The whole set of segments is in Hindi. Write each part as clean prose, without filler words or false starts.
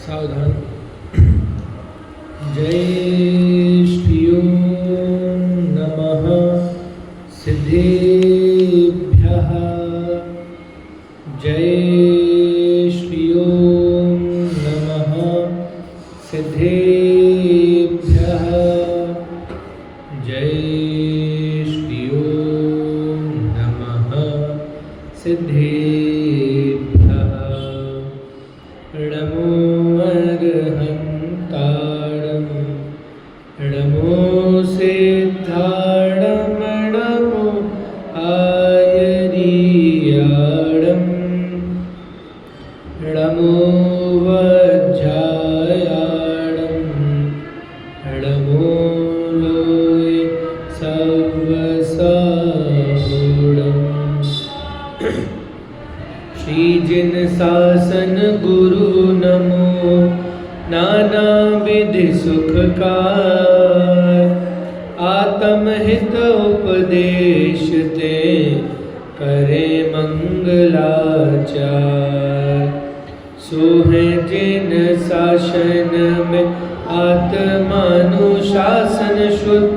सावधान। जय श्री ओम नमः सिद्धेभ्यः। जय श्री ओम नमः सिद्धेभ्यः। जय श्री ओम नमः सिद्धेभ्यः। नमो अर्हन्तारं नमो सिद्धारं नमो आयरीयाडं नमो वज्रायाडं नमो लोय सवसाहुडम्। श्री जिन शासन गुरु नमो नाना विधि सुखकार। आत्महित उपदेश ते करे मंगलाचार। सोहे जिन शासन में आत्मानुशासन शुद्ध।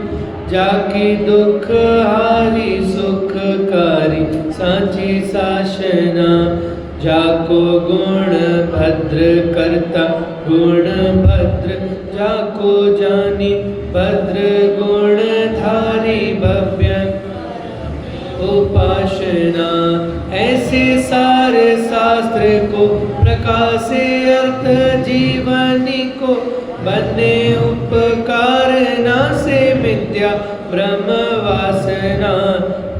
जाकी दुख हारी सुखकारी सांची शासना। जाको गुण भद्र करता गुण भद्र। जाको जानी भद्र गुण धारी भव्य उपासना। ऐसे सारे शास्त्र को प्रकाशे अर्थ जीवनी को। बने उपकार नासे मिथ्या ब्रह्म वासना।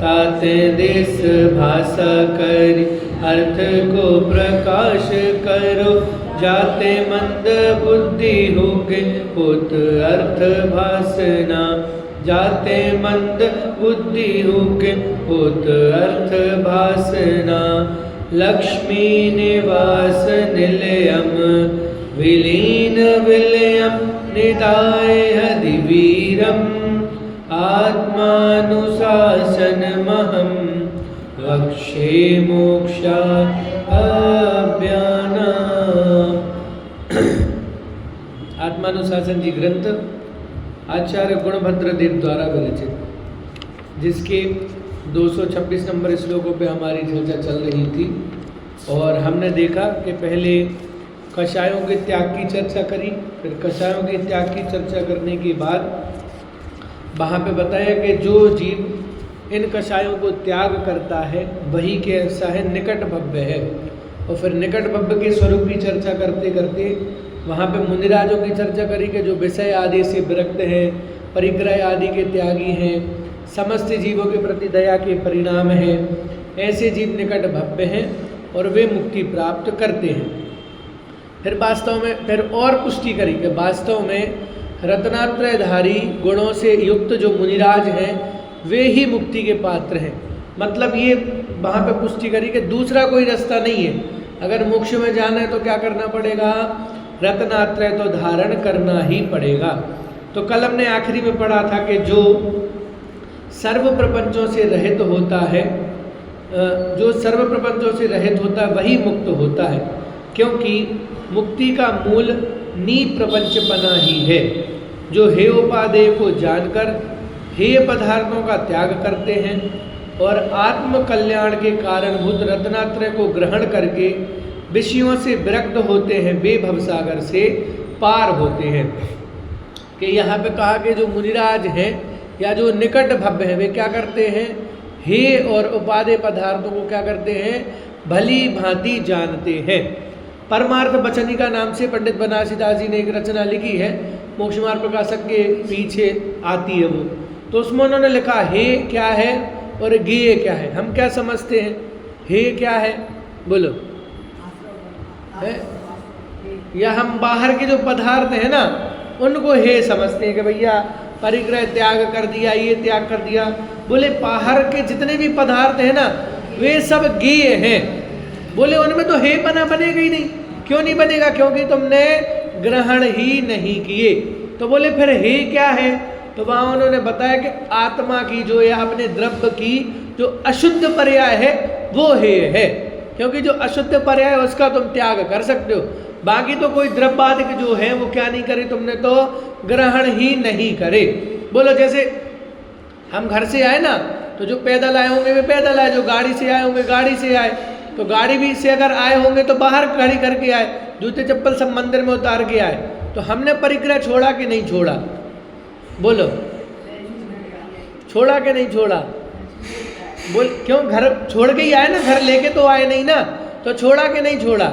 ताते देश भाषा करी अर्थ को प्रकाश करो। जाते मंद बुद्धि होके पुत अर्थ भासना। जाते मंद बुद्धि होके पुत अर्थ भासना। लक्ष्मी निवास निलयम विलीन विलयम निदाय हदिवीरम। आत्मानुशासनमहं वक्षे मोक्षा अभ्याना। आत्मानुशासन जी ग्रंथ आचार्य गुणभद्र देव द्वारा विरचित, जिसके 226 नंबर श्लोकों पे हमारी चर्चा चल रही थी। और हमने देखा कि पहले कषायों के त्याग की चर्चा करी, फिर कषायों के त्याग की चर्चा करने के बाद वहाँ पे बताया कि जो जीव इन कषायों को त्याग करता है वही कैसा है, निकट भव्य है। और फिर निकट भव्य के स्वरूप की चर्चा करते करते वहाँ पे मुनिराजों की चर्चा करी कि जो विषय आदि से विरक्त हैं, परिग्रह आदि के त्यागी हैं, समस्त जीवों के प्रति दया के परिणाम हैं, ऐसे जीव निकट भव्य हैं और वे मुक्ति प्राप्त करते हैं। फिर वास्तव में फिर और पुष्टि करी कि वास्तव में रत्नात्रयधारी गुणों से युक्त जो मुनिराज हैं वे ही मुक्ति के पात्र हैं। मतलब ये वहाँ पे पुष्टि करी कि दूसरा कोई रास्ता नहीं है। अगर मोक्ष में जाना है तो क्या करना पड़ेगा, रत्नात्रय तो धारण करना ही पड़ेगा। तो कल हमने आखिरी में पढ़ा था कि जो सर्व प्रपंचों से रहित होता है, जो सर्व प्रपंचों से रहित होता है वही मुक्त होता है, क्योंकि मुक्ति का मूल नी प्रपंचपना ही है। जो हे उपादेय को जानकर हे पदार्थों का त्याग करते हैं और आत्म कल्याण के कारणभूत रत्नात्रय को ग्रहण करके विषयों से विरक्त होते हैं, वे भवसागर से पार होते हैं। कि यहाँ पे कहा कि जो मुनिराज हैं या जो निकट भव्य हैं वे क्या करते हैं, हे और उपादेय पदार्थों को क्या करते हैं, भली भांति जानते हैं। परमार्थ वचनिका नाम से पंडित बनारसीदास जी ने एक रचना लिखी है, मोक्ष मार्ग प्रकाशक के पीछे आती है वो। तो उसमें उन्होंने लिखा हे क्या है और गेय क्या है। हम क्या समझते हैं, हे क्या है बोलो है? या हम बाहर के जो पदार्थ हैं ना उनको हे समझते हैं कि भैया परिग्रह त्याग कर दिया, ये त्याग कर दिया। बोले बाहर के जितने भी पदार्थ हैं ना वे सब गेय हैं। बोले उनमें तो हे बना बनेगा ही नहीं। क्यों नहीं बनेगा, क्योंकि तुमने ग्रहण ही नहीं किए। तो बोले फिर हे क्या है, तो वहाँ उन्होंने बताया कि आत्मा की जो या अपने द्रव्य की जो अशुद्ध पर्याय है वो हे है। क्योंकि जो अशुद्ध पर्याय है उसका तुम त्याग कर सकते हो, बाकी तो कोई द्रव्यादिक जो है वो क्या नहीं करे, तुमने तो ग्रहण ही नहीं करे। बोलो जैसे हम घर से आए ना, तो जो पैदल आए होंगे वे पैदल आए, जो गाड़ी से आए होंगे गाड़ी से आए, तो गाड़ी भी से अगर आए होंगे तो बाहर खड़ी करके आए, जूते चप्पल सब मंदिर में उतार के आए, तो हमने परिग्रह छोड़ा कि नहीं छोड़ा? बोलो छोड़ा कि नहीं छोड़ा? बोल क्यों? घर छोड़ के ही आए ना, घर लेके तो आए नहीं ना, तो छोड़ा कि नहीं छोड़ा?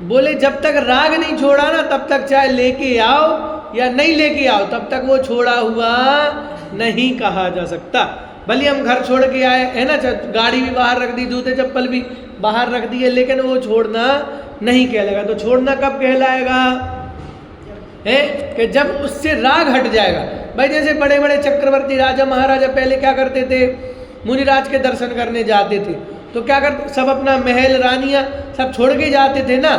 बोले जब तक राग नहीं छोड़ा ना तब तक चाहे लेके आओ या नहीं लेके आओ तब तक वो छोड़ा हुआ नहीं कहा जा सकता। भले हम घर छोड़ के आए है ना, गाड़ी भी बाहर रख दी, जूते चप्पल भी बाहर रख दिए, लेकिन वो छोड़ना नहीं कहलाएगा। तो छोड़ना कब कहलाएगा? है कि जब उससे राग हट जाएगा। भाई जैसे बड़े बड़े चक्रवर्ती राजा महाराजा पहले क्या करते थे, मुनिराज के दर्शन करने जाते थे, तो क्या करते, सब अपना महल रानियां सब छोड़ के जाते थे ना,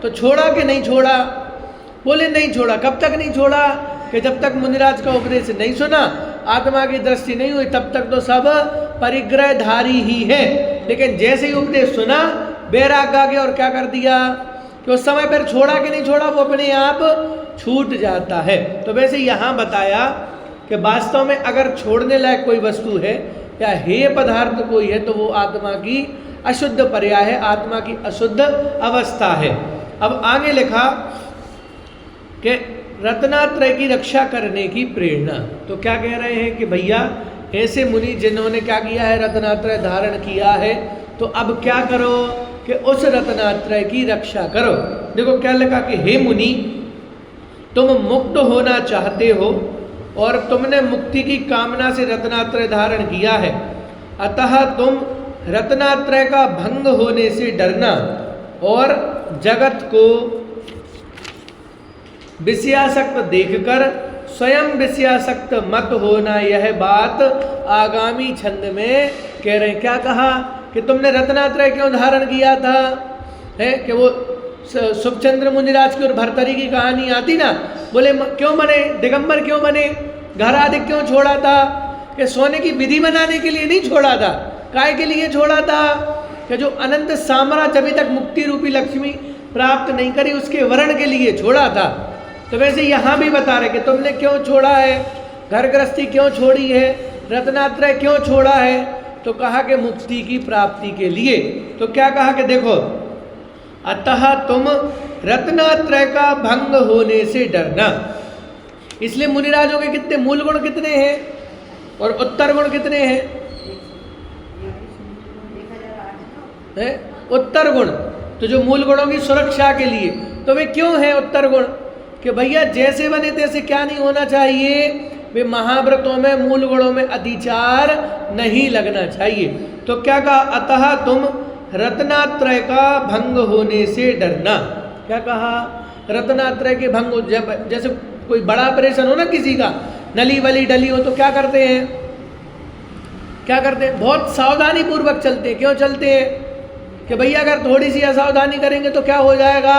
तो छोड़ा कि नहीं छोड़ा? बोले नहीं छोड़ा। कब तक नहीं छोड़ा? कि जब तक मुनिराज का उपदेश नहीं सुना, आत्मा की दृष्टि नहीं हुई, तब तक तो सब परिग्रहधारी ही है। लेकिन जैसे ही उपदेश सुना, बैराग आ गया और क्या कर दिया कि उस समय पर छोड़ा कि नहीं छोड़ा, वो अपने आप छूट जाता है। तो वैसे यहाँ बताया कि वास्तव में अगर छोड़ने लायक कोई वस्तु है या हेय पदार्थ कोई है तो वो आत्मा की अशुद्ध पर्याय है, आत्मा की अशुद्ध अवस्था है। अब आगे लिखा कि रत्नात्रय की रक्षा करने की प्रेरणा। तो क्या कह रहे हैं कि भैया ऐसे मुनि जिन्होंने क्या किया है, रत्नात्रय धारण किया है, तो अब क्या करो कि उस रत्नात्रय की रक्षा करो। देखो क्या लिखा कि हे मुनि, तुम मुक्त होना चाहते हो और तुमने मुक्ति की कामना से रत्नात्रय धारण किया है, अतः तुम रत्नात्रय का भंग होने से डरना और जगत को विषयासक्त देखकर स्वयं विषयासक्त मत होना, यह बात आगामी छंद में कह रहे हैं। क्या कहा कि तुमने रत्नात्रय क्यों धारण किया था, है कि वो सुखचंद्र मुनिराज की और भर्तरी की कहानी आती ना, बोले क्यों बने, दिगंबर क्यों बने, घर आदि क्यों छोड़ा था, कि सोने की विधि बनाने के लिए नहीं छोड़ा था, काय के लिए छोड़ा था, कि जो अनंत साम्राज्य अभी तक मुक्ति रूपी लक्ष्मी प्राप्त नहीं करी उसके वर्ण के लिए छोड़ा था। तो वैसे यहाँ भी बता रहे कि तुमने क्यों छोड़ा है, घर गृहस्थी क्यों छोड़ी है, रत्नात्रय क्यों छोड़ा है, तो कहा कि मुक्ति की प्राप्ति के लिए। तो क्या कहा कि देखो, अतः तुम रत्नात्रय का भंग होने से डरना। इसलिए मुनिराजों के कितने मूल गुण कितने हैं और उत्तर गुण कितने हैं? है उत्तर गुण। तो जो मूल गुणों की सुरक्षा के लिए, तो वे क्यों है उत्तर गुण? कि भैया जैसे बने तैसे क्या नहीं होना चाहिए, वे महाव्रतों में मूल गुणों में अतिचार नहीं लगना चाहिए। तो क्या कहा, अतः तुम रत्नात्रय का भंग होने से डरना। क्या कहा, रत्नात्रय के भंग, जब जैसे कोई बड़ा ऑपरेशन हो ना किसी का, नली वली डली हो, तो क्या करते हैं, क्या करते हैं, बहुत सावधानी पूर्वक चलते हैं। क्यों चलते हैं? कि भैया अगर थोड़ी सी असावधानी करेंगे तो क्या हो जाएगा,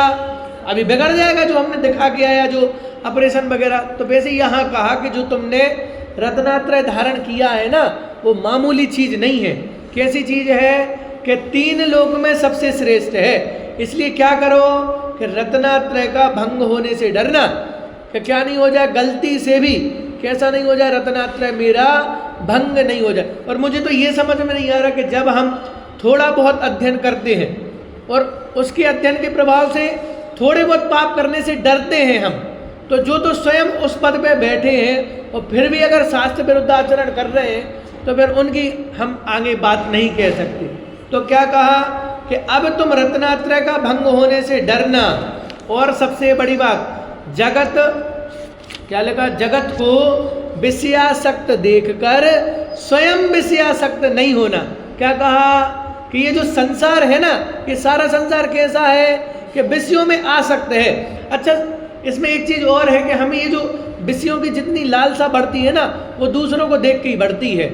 अभी बिगड़ जाएगा जो हमने दिखा के आया जो ऑपरेशन वगैरह। तो वैसे यहाँ कहा कि जो तुमने रत्नात्रय धारण किया है ना, वो मामूली चीज नहीं है। कैसी चीज है कि 3 लोक में सबसे श्रेष्ठ है। इसलिए क्या करो कि रत्नात्रय का भंग होने से डरना, कि क्या नहीं हो जाए गलती से भी, कैसा नहीं हो जाए, रत्नात्रय मेरा भंग नहीं हो जाए। और मुझे तो ये समझ में नहीं आ रहा कि जब हम थोड़ा बहुत अध्ययन करते हैं और उसके अध्ययन के प्रभाव से थोड़े बहुत पाप करने से डरते हैं हम, तो जो तो स्वयं उस पद पे बैठे हैं और फिर भी अगर शास्त्र विरुद्ध आचरण कर रहे हैं तो फिर उनकी हम आगे बात नहीं कह सकते। तो क्या कहा कि अब तुम रत्नात्रय का भंग होने से डरना, और सबसे बड़ी बात जगत, क्या लिखा, जगत को विषयासक्त देखकर स्वयं विषयासक्त नहीं होना। क्या कहा कि ये जो संसार है ना, ये सारा संसार कैसा है कि विषयों में आसक्त है। अच्छा, इसमें एक चीज और है कि हमें ये जो विषयों की जितनी लालसा बढ़ती है ना, वो दूसरों को देख के ही बढ़ती है।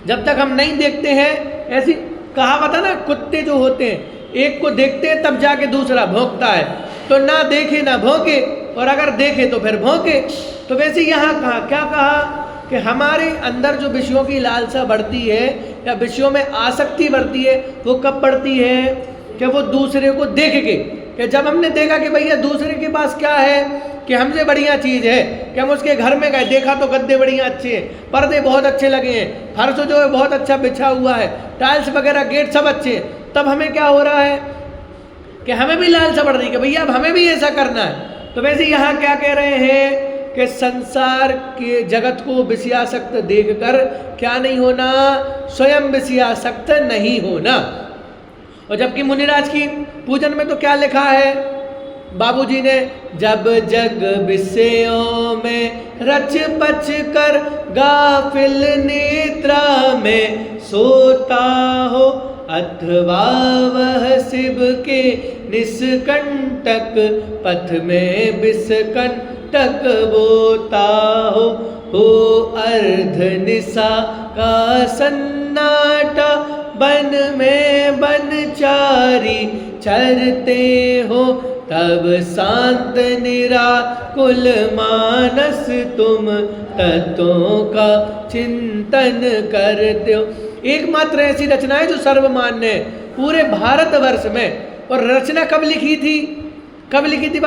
जब तक हम नहीं देखते हैं, ऐसी कहावत है ना, कुत्ते जो होते हैं एक को देखते हैं तब जाके दूसरा भौंकता है, तो ना देखे ना भौंके, और अगर देखे तो फिर भौंके। तो वैसे यहाँ कहा, क्या कहा कि हमारे अंदर जो विषयों की लालसा बढ़ती है या विषयों में आसक्ति बढ़ती है, वो कब बढ़ती है? कि वो दूसरे को देख के, कि जब हमने देखा कि भैया दूसरे के पास क्या है कि हमसे बढ़िया चीज़ है, कि हम उसके घर में गए, देखा तो गद्दे बढ़िया अच्छे हैं, पर्दे बहुत अच्छे लगे हैं, फर्श जो है बहुत अच्छा बिछा हुआ है, टाइल्स वगैरह गेट सब अच्छे हैं, तब हमें क्या हो रहा है कि हमें भी लालसा बढ़ रही है कि भैया अब हमें भी ऐसा करना है। तो वैसे यहाँ क्या कह रहे हैं कि संसार के जगत को विषयासक्त देखकर क्या नहीं होना? स्वयं विषयासक्त नहीं होना। और जबकि मुनिराज की पूजन में तो क्या लिखा है बाबूजी ने? जब जग विषयों में रच पच कर गाफिल निद्रा में सोता हो, अथवा वह शिव के निष्कंटक पथ में विषकंटक बोता हो अर्ध निशा का सन्नाटा, बन में बनचारी चरते हो, तब शांत निराकुल मानस तुम तत्वों का चिंतन करते हो। एकमात्र ऐसी रचना है जो सर्वमान्य है पूरे भारतवर्ष में। और रचना कब लिखी थी? कब लिखी थी?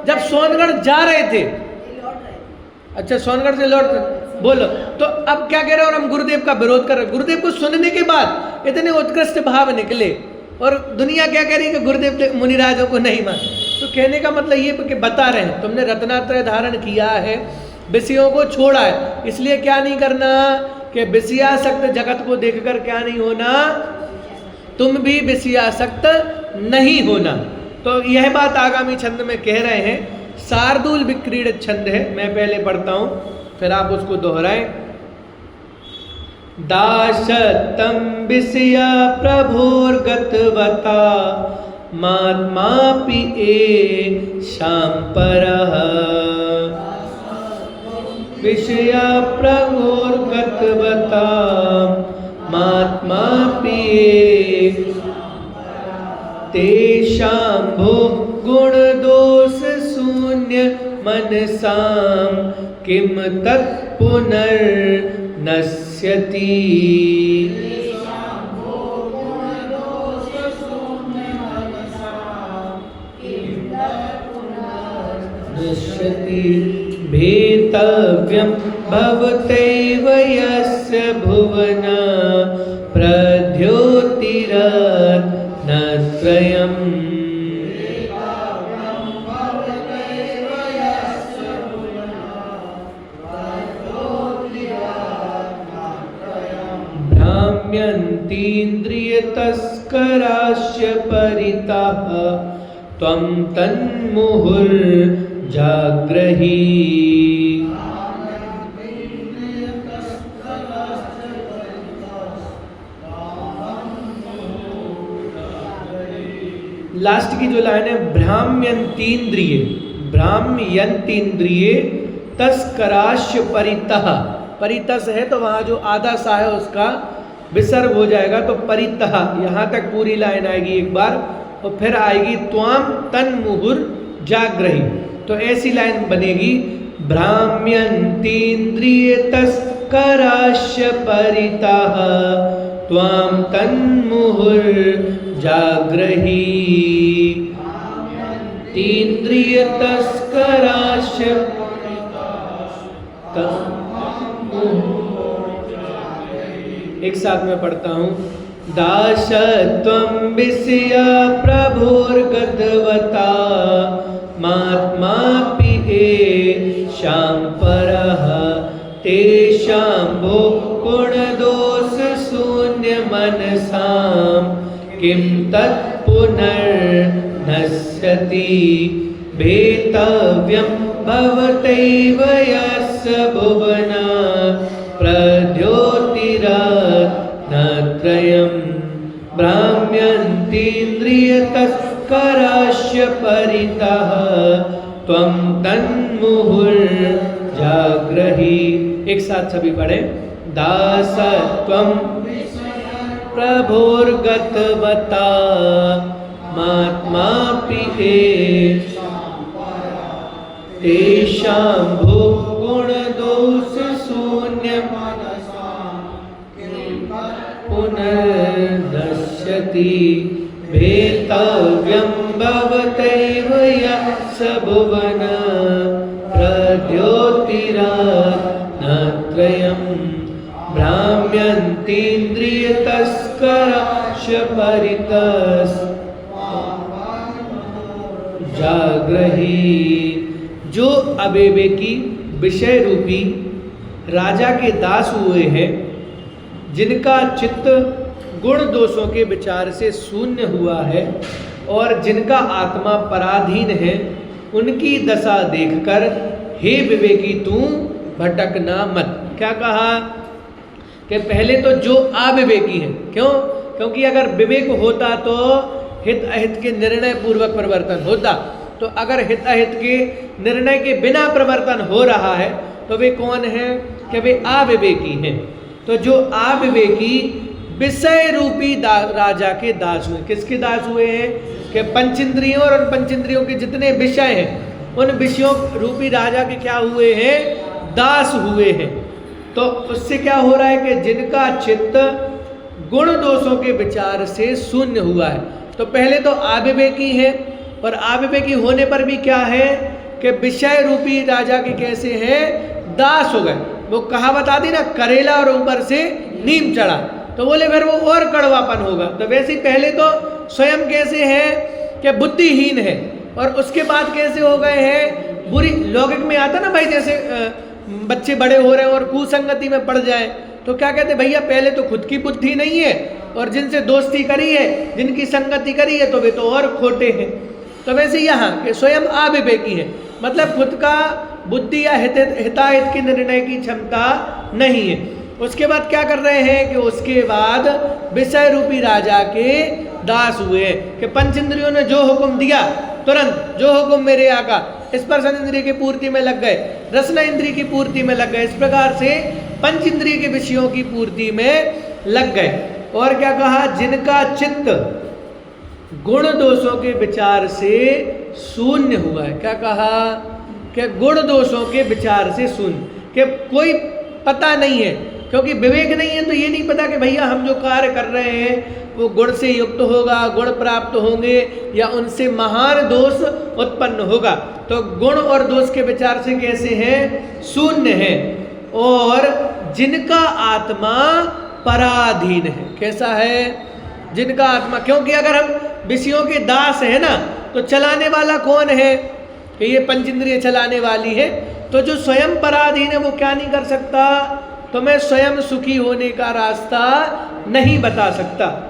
जब सोनगढ़ जा रहे थे। अच्छा, सोनगढ़ से लौट बोलो तो अब क्या कह रहे हैं? और हम गुरुदेव का विरोध कर रहे हैं। गुरुदेव को सुनने के बाद इतने उत्कृष्ट भाव निकले और दुनिया क्या कह रही है कि गुरुदेव मुनिराजों को नहीं मान। तो कहने का मतलब ये कि बता रहे हैं तुमने रत्नात्रय धारण किया है, विषयों को छोड़ा है, इसलिए क्या नहीं करना कि विषयासक्त जगत को देखकर क्या नहीं होना? तुम भी विषयासक्त नहीं होना। तो यह बात आगामी छंद में कह रहे हैं। शार्दूल विक्रीडित छंद है, मैं पहले पढ़ता हूं फिर आप उसको दोहराएं। दाशतम विषया प्रभोर्गतवता मात्मापि शाम परः, विषया प्रभोर्गतवता मात्मापि तेषां भो गुण दोष शून्य मनसां किम तत् पुनर्नश्यति। भेतव्यं भवतैव यस्य भुवन प्रद्योतिरत्नत्रयम्। भ्राम्यन्तीन्द्रियतस्कराश्च परितः त्वं तन्मुहुर्जाग्रही। लास्ट की जो लाइन है, भ्राम्यन्तीन्द्रिय, भ्राम्यन्तीन्द्रिय तस्कराश्च परितः, परितस है तो वहां जो आधा सा है उसका विसर्ग हो जाएगा, तो परितः यहां तक पूरी लाइन आएगी एक बार और फिर आएगी त्वाम तन्मुहुर जाग्रही। तो ऐसी लाइन बनेगी, भ्राम्यन्तीन्द्रिय तस्कराश्च परितः त्वाम तन्मुहुर जाग्रही। तीन्द्रिय तस्कराश्च एक साथ में पढ़ता हूँ। दाशत्वं विषया प्रभुर्गतवता मात्मापि शां परः तेषां भो गुणदोष शून्य मनसां किं तत् पुनर्नश्यति। भेतव्यं भवतैव यस्य भुवन प्रद्योतिरत्नत्रयम्। भ्राम्यन्तीन्द्रियतस्कराश्च परितः त्वं तन्मुहुर्जाग्रही। एक साथ सभी पढ़े। दासत्वं प्रभोर्गतवता मात्मापि तेषां भो गुणदोष शून्य जगति भेतव्यं भवतैव यः स भुवन प्रद्योतिरानत्रयं भ्राम्यन्तीन्द्रियतस्कराश परितस् जाग्रही। जो अविवेकी विषय रूपी राजा के दास हुए हैं, जिनका चित्त गुण दोषों के विचार से शून्य हुआ है और जिनका आत्मा पराधीन है, उनकी दशा देखकर हे विवेकी तू भटकना मत। क्या कहा कि पहले तो जो अविवेकी है, क्यों? क्योंकि अगर विवेक होता तो हित अहित के निर्णय पूर्वक परिवर्तन होता। तो अगर हित अहित के निर्णय के बिना परिवर्तन हो रहा है तो वे कौन है? कि वे अविवेकी हैं। तो जो अविवेकी विषय रूपी राजा के दास हुए। किसके दास हुए हैं? कि पंचेंद्रियों और उन पंचेंद्रियों के जितने विषय हैं, उन विषयों रूपी राजा के क्या हुए हैं? दास हुए हैं। तो उससे क्या हो रहा है कि जिनका चित्त गुण दोषों के विचार से शून्य हुआ है। तो पहले तो अविवेकी है, और अविवेकी होने पर भी क्या है कि विषय रूपी राजा के कैसे हैं? दास हो गए। वो कहावत आती ना, करेला और ऊपर से नीम चढ़ा, तो बोले फिर वो और कड़वापन होगा। तो वैसे ही पहले तो स्वयं कैसे है कि बुद्धिहीन है, और उसके बाद कैसे हो गए हैं? बुरी। लौकिक में आता ना भाई, जैसे बच्चे बड़े हो रहे हैं और कुसंगति में पड़ जाए तो क्या कहते? भैया पहले तो खुद की बुद्धि नहीं है, और जिनसे दोस्ती करी है, जिनकी संगति करी है, तो वे तो और खोटे हैं। तो वैसे यहाँ के स्वयं अविवेकी है, मतलब खुद का बुद्धि या हिताहित के निर्णय की क्षमता नहीं है। उसके बाद क्या कर रहे हैं कि उसके बाद विषय रूपी राजा के दास हुए कि पंचेंद्रियों ने जो हुक्म दिया, तुरंत जो हुक्म मेरे आका, स्पर्श इंद्रिय की पूर्ति में लग गए, रसना इंद्रिय की पूर्ति में लग गए, इस प्रकार से पंच इंद्रिय के विषयों की पूर्ति में लग गए। और क्या कहा? जिनका चित्त गुण दोषों के विचार से शून्य हुआ है। क्या कहा? कि गुण दोषों के विचार से शून्य, कि कोई पता नहीं है, क्योंकि विवेक नहीं है तो ये नहीं पता कि भैया हम जो कार्य कर रहे हैं वो गुण से युक्त होगा, गुण प्राप्त होंगे, या उनसे महान दोष उत्पन्न होगा। तो गुण और दोष के विचार से कैसे हैं? शून्य है। और जिनका आत्मा पराधीन है। कैसा है? जिनका आत्मा, क्योंकि अगर हम विषयों के दास है ना, तो चलाने वाला कौन है? कि ये पंचेंद्रिय चलाने वाली है। तो जो स्वयं पराधीन है वो क्या नहीं कर सकता? तो मैं स्वयं सुखी होने का रास्ता नहीं बता सकता।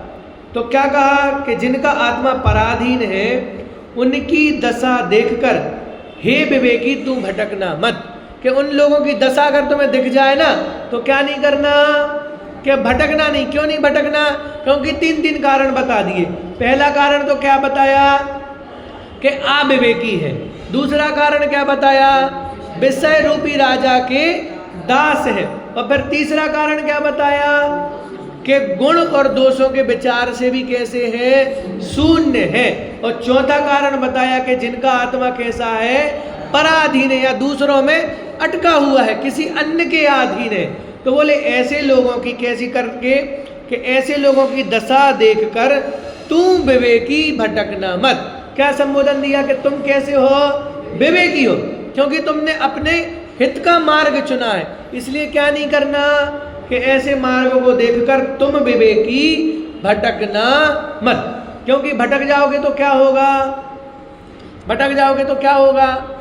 तो क्या कहा कि जिनका आत्मा पराधीन है, उनकी दशा देखकर हे विवेकी तू भटकना मत। कि उन लोगों की दशा अगर तुम्हें दिख जाए ना, तो क्या नहीं करना? कि भटकना नहीं। क्यों नहीं भटकना? क्योंकि तीन कारण बता दिए। पहला कारण तो क्या बताया? कि अविवेकी है। दूसरा कारण क्या बताया? विषय रूपी राजा के दास है। और फिर तीसरा कारण क्या बताया? कि गुण और दोषों के विचार से भी कैसे है? शून्य है। और चौथा कारण बताया कि जिनका आत्मा कैसा है? पराधीन है, या दूसरों में अटका हुआ है, किसी अन्य के अधीन है। तो बोले ऐसे लोगों की कैसी करके कि ऐसे लोगों की दशा देखकर तू विवेकी भटकना मत। क्या संबोधन दिया कि तुम कैसे हो? विवेकी हो, क्योंकि तुमने अपने हित का मार्ग चुना है। इसलिए क्या नहीं करना? कि ऐसे मार्ग को देखकर तुम विवेकी भटकना मत। क्योंकि भटक जाओगे तो क्या होगा? भटक जाओगे तो क्या होगा?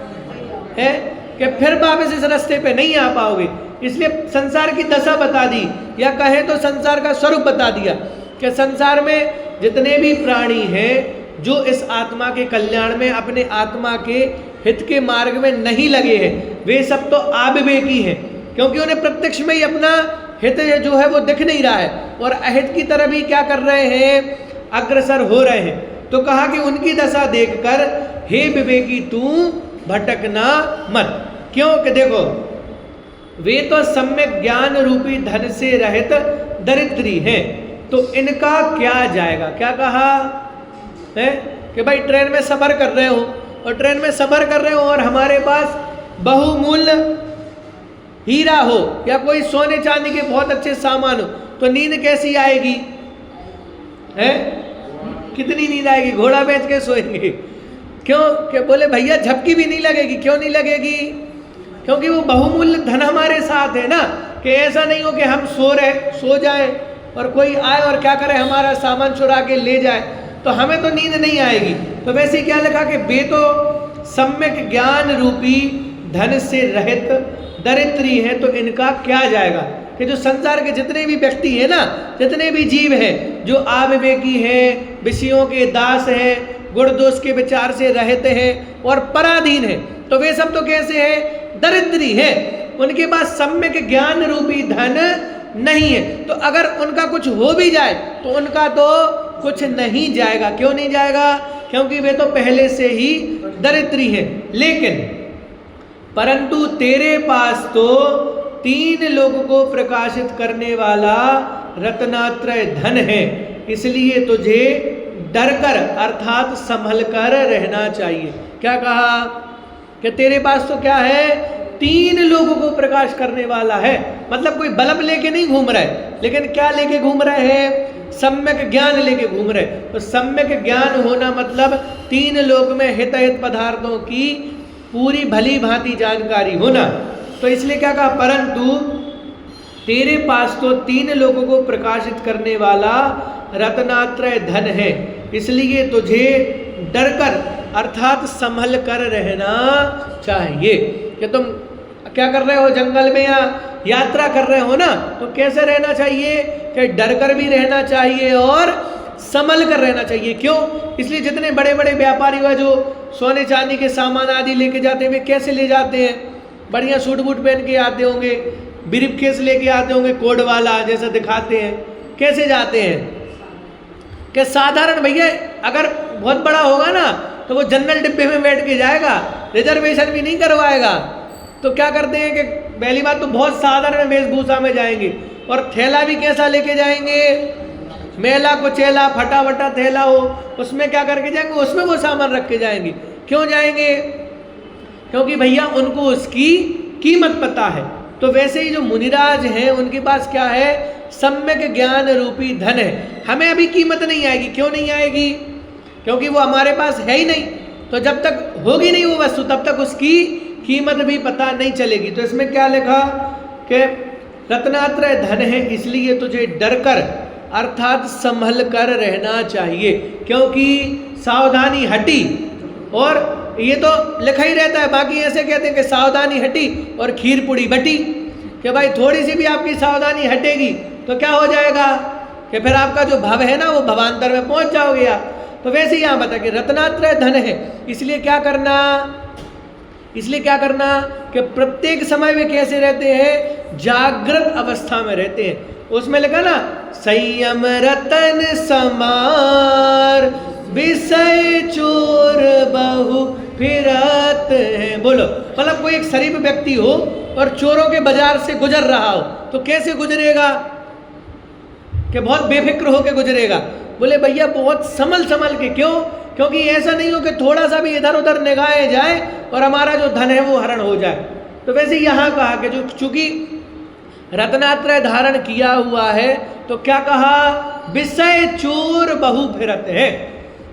है कि फिर वापस इस रास्ते पे नहीं आ पाओगे। इसलिए संसार की दशा बता दी, या कहे तो संसार का स्वरूप बता दिया कि संसार में जितने भी प्राणी हैं जो इस आत्मा के कल्याण में, अपने आत्मा के हित के मार्ग में नहीं लगे हैं, वे सब तो अविवेकी हैं। क्योंकि उन्हें प्रत्यक्ष में ही अपना हित जो है वो दिख नहीं रहा है, और अहित की तरफ ही क्या कर रहे हैं? अग्रसर हो रहे हैं। तो कहा कि उनकी दशा देखकर हे विवेकी तू भटकना मत। क्यों? कि देखो वे तो सम्यक ज्ञान रूपी धन से रहित दरिद्री हैं, तो इनका क्या जाएगा? क्या कहा है कि भाई ट्रेन में सफर कर रहे हो, और ट्रेन में सफर कर रहे हो और हमारे पास बहुमूल्य हीरा हो या कोई सोने चांदी के बहुत अच्छे सामान हो, तो नींद कैसी आएगी? है कितनी नींद आएगी, घोड़ा बेच के सोएंगे। क्यों? कि बोले भैया झपकी भी नहीं लगेगी। क्यों नहीं लगेगी? क्योंकि वो बहुमूल्य धन हमारे साथ है ना, कि ऐसा नहीं हो कि हम सो जाए और कोई आए और क्या करे, हमारा सामान चुरा के ले जाए, तो हमें तो नींद नहीं आएगी। तो वैसे ही क्या लिखा कि वे तो सम्यक ज्ञान रूपी धन से रहित दरिद्री है, तो इनका क्या जाएगा? कि जो संसार के जितने भी व्यक्ति हैं ना, जितने भी जीव हैं, जो अविवेकी हैं, विषयों के दास हैं, गुण दोष के विचार से रहित हैं और पराधीन हैं, तो वे सब तो कैसे हैं? दरिद्री है। उनके पास सम्यक ज्ञान रूपी धन नहीं है। तो अगर उनका कुछ हो भी जाए तो उनका तो कुछ नहीं जाएगा। क्यों नहीं जाएगा? क्योंकि वे तो पहले से ही दरिद्री है। लेकिन परंतु तेरे पास तो 3 लोगों को प्रकाशित करने वाला रत्नात्रय धन है, इसलिए तुझे डरकर अर्थात संभल कर रहना चाहिए। क्या कहा? कि तेरे पास तो क्या है? 3 लोगों को प्रकाश करने वाला है। मतलब कोई बल्ब लेके नहीं घूम रहा है, लेकिन क्या लेके घूम रहे हैं? सम्यक ज्ञान लेके घूम रहे। तो सम्यक ज्ञान होना मतलब 3 लोक में हितहित पदार्थों की पूरी भली भांति जानकारी होना। तो इसलिए क्या कहा? परंतु तेरे पास तो 3 लोगों को प्रकाशित करने वाला रत्नात्रय धन है, इसलिए तुझे डरकर अर्थात संभल कर रहना चाहिए। कि तुम क्या कर रहे हो? जंगल में या यात्रा कर रहे हो ना, तो कैसे रहना चाहिए? कि डर कर भी रहना चाहिए और संभल कर रहना चाहिए। क्यों? इसलिए जितने बड़े बड़े व्यापारी हुआ जो सोने चांदी के सामान आदि लेके जाते हैं, वे कैसे ले जाते हैं? बढ़िया सूट बूट पहन के आते होंगे, ब्रीफ केस लेके आते होंगे, कोड वाला जैसा दिखाते हैं। कैसे जाते हैं? कि साधारण भैया अगर बहुत बड़ा होगा ना तो वो जनरल डिब्बे में बैठ के जाएगा, रिजर्वेशन भी नहीं करवाएगा। तो क्या करते हैं कि पहली बात तो बहुत साधारण वेशभूषा में जाएंगे, और थैला भी कैसा लेके जाएंगे? मेला कुचेला फटा वटा थैला हो, उसमें क्या करके जाएंगे? उसमें वो सामान रख के जाएंगे। क्यों जाएंगे? क्योंकि भैया उनको उसकी कीमत पता है। तो वैसे ही जो मुनिराज हैं उनके पास क्या है? सम्यक ज्ञान रूपी धन है। हमें अभी कीमत नहीं आएगी। क्यों नहीं आएगी? क्योंकि वो हमारे पास है ही नहीं। तो जब तक होगी नहीं वो वस्तु, तब तक उसकी कीमत भी पता नहीं चलेगी। तो इसमें क्या लिखा? कि रत्नात्रय धन है, इसलिए तुझे डरकर अर्थात संभल कर रहना चाहिए। क्योंकि सावधानी हटी, और ये तो लिखा ही रहता है, बाकी ऐसे कहते हैं कि सावधानी हटी और खीर पुड़ी बटी। कि भाई थोड़ी सी भी आपकी सावधानी हटेगी तो क्या हो जाएगा? कि फिर आपका जो भव है ना वो भवांतर में पहुंच जाओगे आप। तो वैसे ही यहाँ बता कि रत्नात्रय धन है, इसलिए क्या करना? इसलिए क्या करना? कि प्रत्येक समय में कैसे रहते हैं? जागृत अवस्था में रहते हैं। उसमें लिखा ना, संयम रतन समार विषय चोर बहु फिरत है। बोलो, मतलब कोई एक शरीफ व्यक्ति हो और चोरों के बाजार से गुजर रहा हो, तो कैसे गुजरेगा? कि बहुत बेफिक्र होकर गुजरेगा। बोले भैया बहुत संभल के। क्यों? क्योंकि ऐसा नहीं हो कि थोड़ा सा भी इधर उधर निगाहें जाए और हमारा जो धन है वो हरण हो जाए। तो वैसे यहाँ कहा कि जो चूंकि रत्नात्रय धारण किया हुआ है, तो क्या कहा? विषय चोर बहु फिरत है।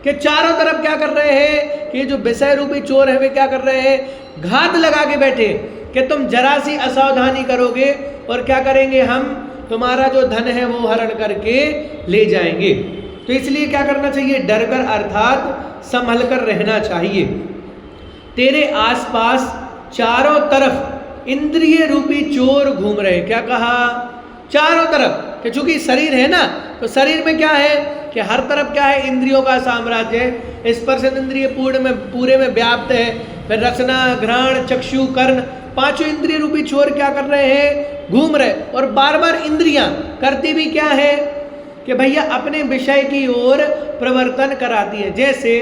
कि चारों तरफ क्या कर रहे हैं? कि जो विषय रूपी चोर है वे क्या कर रहे हैं? घात लगा के बैठे कि तुम जरा सी असावधानी करोगे और क्या करेंगे? हम तुम्हारा जो धन है वो हरण करके ले जाएंगे। तो इसलिए क्या करना चाहिए? डरकर अर्थात संभल कर रहना चाहिए। तेरे आसपास चारों तरफ इंद्रिय रूपी चोर घूम रहे। क्या कहा? चारों तरफ। कि चूंकि शरीर है ना, तो शरीर में क्या है? कि हर तरफ क्या है? इंद्रियों का साम्राज्य है। स्पर्श इंद्रिय पूरे में व्याप्त है। फिर रसना, घ्राण, चक्षु, कर्ण, 5 इंद्रिय रूपी चोर क्या कर रहे हैं? घूम रहे। और बार बार इंद्रियां करती भी क्या है? कि भैया अपने विषय की ओर प्रवर्तन कराती है। जैसे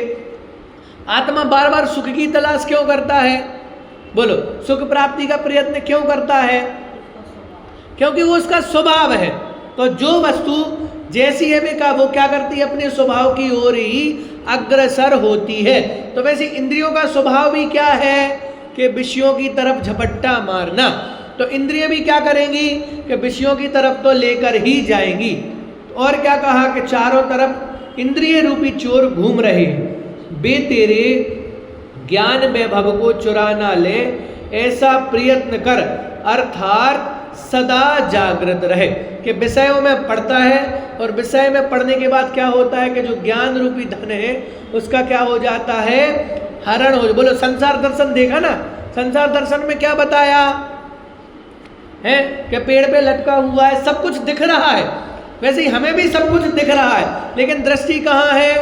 आत्मा बार बार सुख की तलाश क्यों करता है? बोलो, सुख प्राप्ति का प्रयत्न क्यों करता है? क्योंकि वो उसका स्वभाव है। तो जो वस्तु जैसी है वे वो क्या करती है? अपने स्वभाव की ओर ही अग्रसर होती है। तो वैसे इंद्रियों का स्वभाव भी क्या है? कि विषयों की तरफ झपट्टा मारना। तो इंद्रियां भी क्या करेंगी? कि विषयों की तरफ तो लेकर ही जाएंगी। और क्या कहा? कि चारों तरफ इंद्रिय रूपी चोर घूम रहे हैं, वे तेरे ज्ञान वैभव को चुरा ना ले, ऐसा प्रयत्न कर, अर्थात सदा जागृत रहे। कि विषयों में पढ़ता है और विषय में पढ़ने के बाद क्या होता है कि जो ज्ञान रूपी धन है उसका क्या हो जाता है, हरण हो। बोलो संसार दर्शन देखा ना, संसार दर्शन में क्या बताया है कि पेड़ पे लटका हुआ है, सब कुछ दिख रहा है, वैसे ही हमें भी सब कुछ दिख रहा है, लेकिन दृष्टि कहाँ है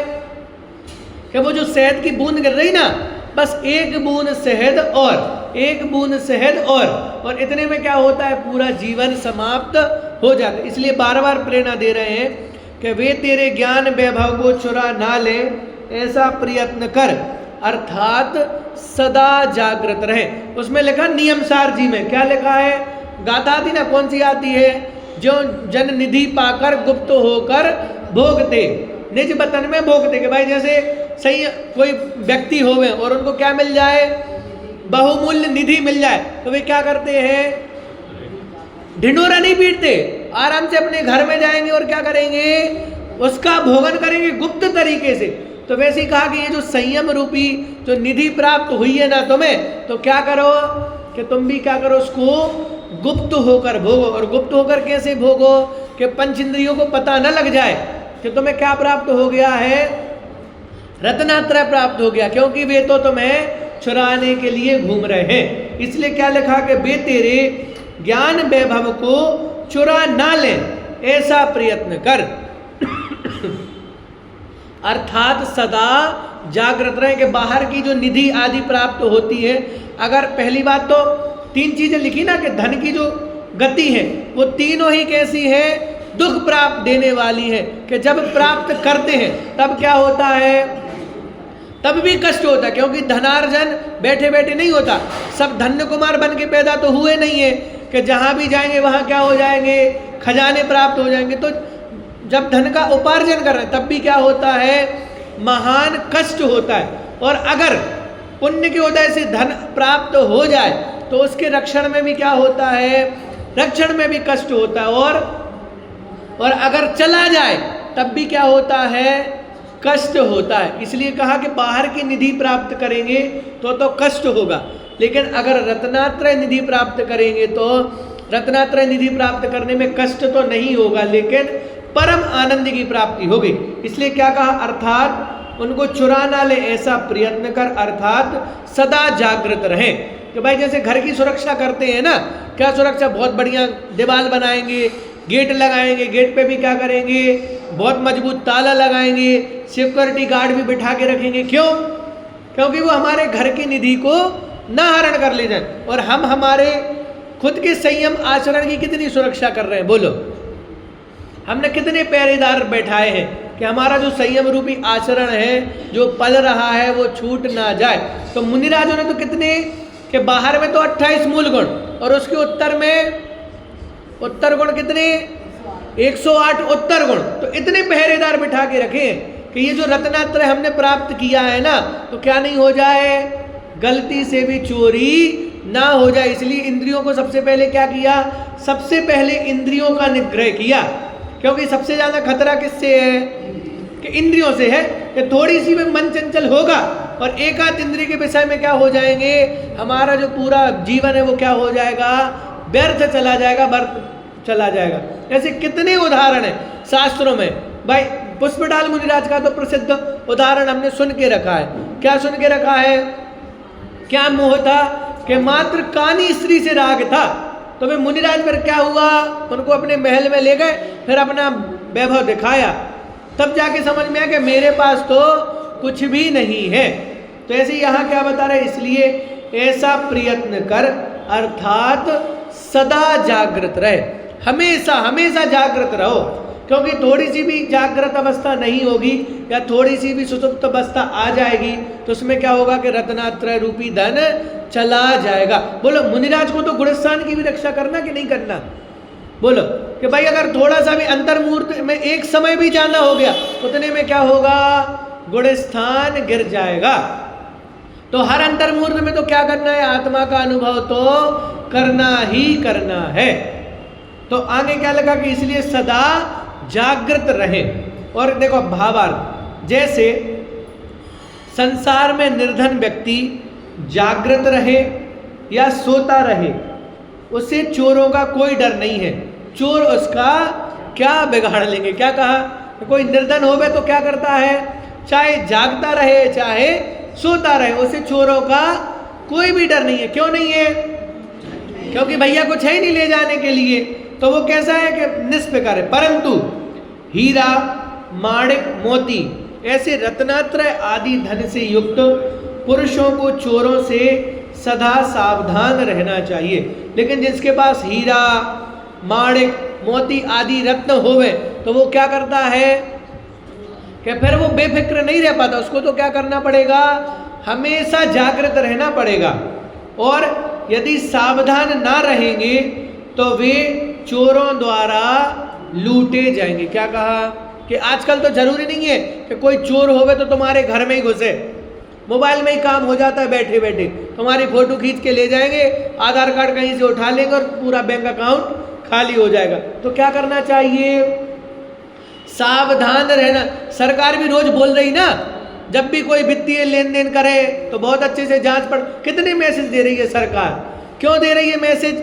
कि वो जो शहद की बूंद गिर रही ना, बस एक बूंद शहद और एक बूंद शहद और इतने में क्या होता है, पूरा जीवन समाप्त हो जाता है। इसलिए बार बार प्रेरणा दे रहे हैं कि वे तेरे ज्ञान वैभव को चुरा ना ले, ऐसा प्रयत्न कर, अर्थात सदा जागृत रहे। उसमें लिखा नियमसार जी में क्या लिखा है, गाथा आती ना, कौन सी आती है, जो जन निधि पाकर गुप्त होकर भोगते, निज वतन में भोगते। कि भाई जैसे सही कोई व्यक्ति होवे और उनको क्या मिल जाए, बहुमूल्य निधि मिल जाए, तो वे क्या करते हैं, ढिंढोरा नहीं पीटते, आराम से अपने घर में जाएंगे और क्या करेंगे, उसका भोगन करेंगे गुप्त तरीके से। तो वैसे ही कहा कि ये जो संयम रूपी जो निधि प्राप्त हुई है ना तुम्हें, तो क्या करो कि तुम भी क्या करो, उसको गुप्त होकर भोगो। और गुप्त होकर कैसे भोगो कि पंच इंद्रियों को पता न लग जाए कि तुम्हें क्या प्राप्त हो गया है, रत्नात्रय प्राप्त हो गया, क्योंकि वे तो तुम्हें चुराने के लिए घूम रहे हैं। इसलिए क्या लिखा कि वे तेरे ज्ञान वैभव को चुरा ना ले, ऐसा प्रयत्न कर, अर्थात सदा जागृत रहे। कि बाहर की जो निधि आदि प्राप्त होती है, अगर पहली बात तो तीन चीजें लिखी ना कि धन की जो गति है वो तीनों ही कैसी है, दुख प्राप्त देने वाली है। कि जब प्राप्त करते हैं तब क्या होता है, तब भी कष्ट होता है, क्योंकि धनार्जन बैठे बैठे नहीं होता। सब धन्य कुमार बन के पैदा तो हुए नहीं है कि जहां भी जाएंगे वहां क्या हो जाएंगे, खजाने प्राप्त हो जाएंगे। तो जब धन का उपार्जन कर रहे हैं तब भी क्या होता है, महान कष्ट होता है। और अगर पुण्य के उदय से धन प्राप्त हो जाए तो उसके रक्षण में भी क्या होता है, रक्षण में भी कष्ट होता है। और अगर चला जाए तब भी क्या होता है, कष्ट होता है। इसलिए कहा कि बाहर की निधि प्राप्त करेंगे तो कष्ट होगा, लेकिन अगर रत्नात्रय निधि प्राप्त करेंगे तो रत्नात्रय निधि प्राप्त करने में कष्ट तो नहीं होगा, लेकिन परम आनंद की प्राप्ति होगी। इसलिए क्या कहा, अर्थात उनको चुरा ना ले, ऐसा प्रयत्न कर, अर्थात सदा जागृत रहे। कि भाई जैसे घर की सुरक्षा करते हैं ना, क्या सुरक्षा, बहुत बढ़िया दीवार बनाएंगे, गेट लगाएंगे, गेट पे भी क्या करेंगे, बहुत मजबूत ताला लगाएंगे, सिक्योरिटी गार्ड भी बिठा के रखेंगे। क्यों, क्योंकि वो हमारे घर की निधि को ना हरण कर ले जाए। और हम हमारे खुद के संयम आचरण की कितनी सुरक्षा कर रहे हैं, बोलो, हमने कितने पहरेदार बैठाए हैं कि हमारा जो संयम रूपी आचरण है जो पल रहा है वो छूट ना जाए। तो मुनिराजों ने तो कितने, कि बाहर में तो 28 मूल गुण और उसके उत्तर में उत्तर गुण कितने, 108 उत्तर गुण। तो इतने पहरेदार बिठा के रखे कि ये जो रत्नात्रय हमने प्राप्त किया है ना, तो क्या नहीं हो जाए, गलती से भी चोरी ना हो जाए। इसलिए इंद्रियों को सबसे पहले क्या किया, सबसे पहले इंद्रियों का निग्रह किया, क्योंकि सबसे ज्यादा खतरा किससे है, कि इंद्रियों से है। कि थोड़ी सी भी मन चंचल होगा और एकाध इंद्रिय के विषय में क्या हो जाएंगे, हमारा जो पूरा जीवन है वो क्या हो जाएगा, व्यर्थ चला जाएगा, व्यर्थ चला जाएगा। ऐसे कितने उदाहरण है शास्त्रों में। भाई पुष्पडाल मुनिराज का तो प्रसिद्ध उदाहरण हमने सुन के रखा है। क्या सुन के रखा है, क्या मोह था, कि मात्र कानी स्त्री से राग था। तो वे मुनिराज पर क्या हुआ, उनको अपने महल में ले गए, फिर अपना वैभव दिखाया, तब जाके समझ में आया कि मेरे पास तो कुछ भी नहीं है। तो ऐसे यहाँ क्या बता रहे, इसलिए ऐसा प्रयत्न कर, अर्थात सदा जागृत रहे, हमेशा हमेशा जागृत रहो। क्योंकि थोड़ी सी भी जागृत अवस्था नहीं होगी या थोड़ी सी भी सुसुप्त अवस्था आ जाएगी तो उसमें क्या होगा कि रत्नात्रय रूपी धन चला जाएगा। बोलो मुनिराज को तो गुणस्थान की भी रक्षा करना कि नहीं करना, बोलो, कि भाई अगर थोड़ा सा भी अंतर्मुहूर्त में एक समय भी जाना हो गया उतने में क्या होगा, गुणस्थान गिर जाएगा। तो हर अंतर्मुहूर्त में तो क्या करना है, आत्मा का अनुभव तो करना ही करना है। तो आगे क्या लगा कि इसलिए सदा जागृत रहे। और देखो भावार्थ, जैसे संसार में निर्धन व्यक्ति जागृत रहे या सोता रहे, उसे चोरों का कोई डर नहीं है। चोर उसका क्या बिगाड़ लेंगे। क्या कहा, कोई निर्धन होवे तो क्या करता है, चाहे जागता रहे चाहे सोता रहे, उसे चोरों का कोई भी डर नहीं है। क्यों नहीं है, क्योंकि भैया कुछ है ही नहीं ले जाने के लिए, तो वो कैसा है कि निष्प्रकार है। परंतु हीरा, माणिक, मोती ऐसे रत्नात्रय आदि धन से युक्त पुरुषों को चोरों से सदा सावधान रहना चाहिए। लेकिन जिसके पास हीरा, माणिक, मोती आदि रत्न होवे तो वो क्या करता है कि फिर वो बेफिक्र नहीं रह पाता। उसको तो क्या करना पड़ेगा, हमेशा जागृत रहना पड़ेगा। और यदि सावधान ना रहेंगे तो वे चोरों द्वारा लूटे जाएंगे। क्या कहा कि आजकल तो जरूरी नहीं है कि कोई चोर होवे तो तुम्हारे घर में ही घुसे, मोबाइल में ही काम हो जाता है, बैठे बैठे तुम्हारी फोटो खींच के ले जाएंगे, आधार कार्ड कहीं से उठा लेंगे और पूरा बैंक अकाउंट खाली हो जाएगा। तो क्या करना चाहिए, सावधान रहना। सरकार भी रोज बोल रही ना, जब भी कोई वित्तीय लेन देन करे तो बहुत अच्छे से जांच पड़। कितने मैसेज दे रही है सरकार, क्यों दे रही है मैसेज,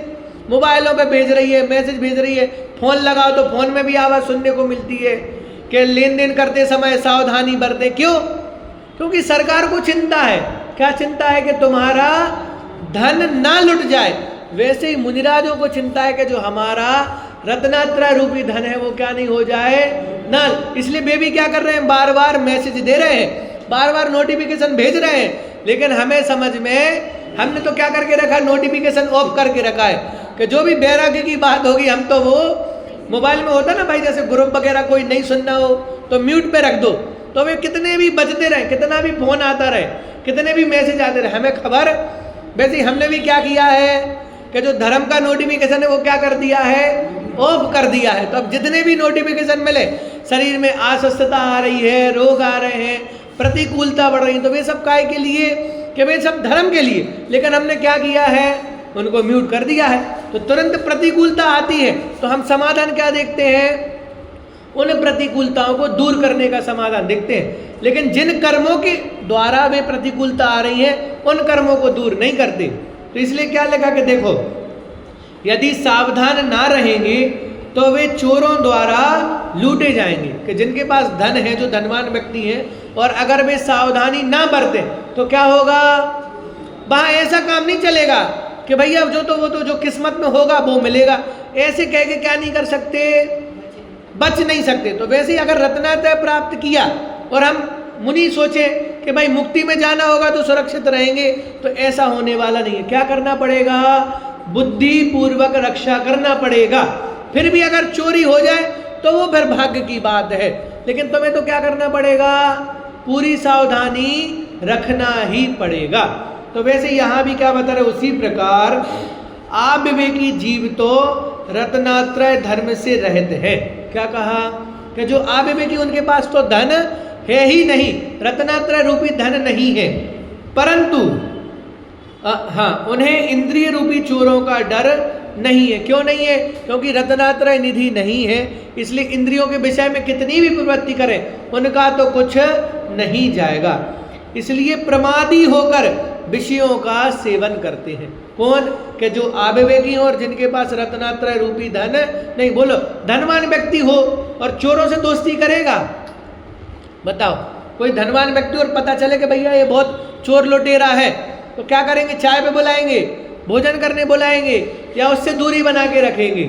मोबाइलों पे भेज रही है, मैसेज भेज रही है। फोन लगाओ तो फोन में भी आवाज़ सुनने को मिलती है कि लेन देन करते समय सावधानी बरते। क्यों, क्योंकि सरकार को चिंता है। क्या चिंता है कि तुम्हारा धन ना लुट जाए। वैसे ही मुनिराजों को चिंता है कि जो हमारा रत्नात्रय रूपी धन है वो क्या नहीं हो जाए, ना। इसलिए वे भी क्या कर रहे हैं, बार बार मैसेज दे रहे हैं, बार बार नोटिफिकेशन भेज रहे हैं। लेकिन हमें समझ में, हमने तो क्या करके रखा है, नोटिफिकेशन ऑफ करके रखा है कि जो भी बैरागी की बात होगी हम तो वो मोबाइल में होता ना भाई, जैसे ग्रुप वगैरह कोई नहीं सुनना हो तो म्यूट पे रख दो, तो वे कितने भी बजते रहे, कितना भी फोन आता रहे, कितने भी मैसेज आते रहे, हमें खबर। वैसे ही हमने भी क्या किया है कि जो धर्म का नोटिफिकेशन है वो क्या कर दिया है, ऑफ कर दिया है। तो अब जितने भी नोटिफिकेशन मिले, शरीर में अस्वस्थता आ रही है, रोग आ रहे हैं, प्रतिकूलता बढ़ रही है, तो वे सब काय के लिए, कि वे सब धर्म के लिए। लेकिन हमने क्या किया है, उनको म्यूट कर दिया है। तो तुरंत प्रतिकूलता आती है तो हम समाधान क्या देखते हैं, उन प्रतिकूलताओं को दूर करने का समाधान देखते हैं। लेकिन जिन कर्मों के द्वारा वे प्रतिकूलता आ रही है उन कर्मों को दूर नहीं करते। तो इसलिए क्या लिखा कि देखो, यदि सावधान ना रहेंगे तो वे चोरों द्वारा लूटे जाएंगे। कि जिनके पास धन है, जो धनवान व्यक्ति हैं, और अगर वे सावधानी ना बरतें तो क्या होगा, वहां ऐसा काम नहीं चलेगा कि भैया जो तो वो तो जो किस्मत में होगा वो मिलेगा। ऐसे कह के क्या नहीं कर सकते, बच नहीं सकते। तो वैसे ही अगर रत्नात्रय प्राप्त किया और हम मुनि सोचे कि भाई मुक्ति में जाना होगा तो सुरक्षित रहेंगे, तो ऐसा होने वाला नहीं है। क्या करना पड़ेगा, बुद्धि पूर्वक रक्षा करना पड़ेगा। फिर भी अगर चोरी हो जाए तो वो फिर भाग्य की बात है, लेकिन तुम्हें तो क्या करना पड़ेगा, पूरी सावधानी रखना ही पड़ेगा। तो वैसे यहाँ भी क्या बता रहे, उसी प्रकार अविवेकी जीव तो रत्नात्रय धर्म से रहित है। क्या कहा कि जो अविवेकी, उनके पास तो धन है ही नहीं, रत्नात्रय रूपी धन नहीं है, परंतु हाँ, उन्हें इंद्रिय रूपी चोरों का डर नहीं है। क्यों नहीं है, क्योंकि रत्नात्रय निधि नहीं है, इसलिए इंद्रियों के विषय में कितनी भी प्रवृत्ति करें उनका तो कुछ नहीं जाएगा। इसलिए प्रमादी होकर विषयों का सेवन करते हैं। कौन, कि जो अविवेकी हो और जिनके पास रत्नात्रय रूपी धन नहीं। बोलो, धनवान व्यक्ति हो और चोरों से दोस्ती करेगा, बताओ। कोई धनवान व्यक्ति और पता चले कि भैया ये बहुत चोर लुटेरा है, तो क्या करेंगे, चाय पे बुलाएंगे, भोजन करने बुलाएंगे, या उससे दूरी बना के रखेंगे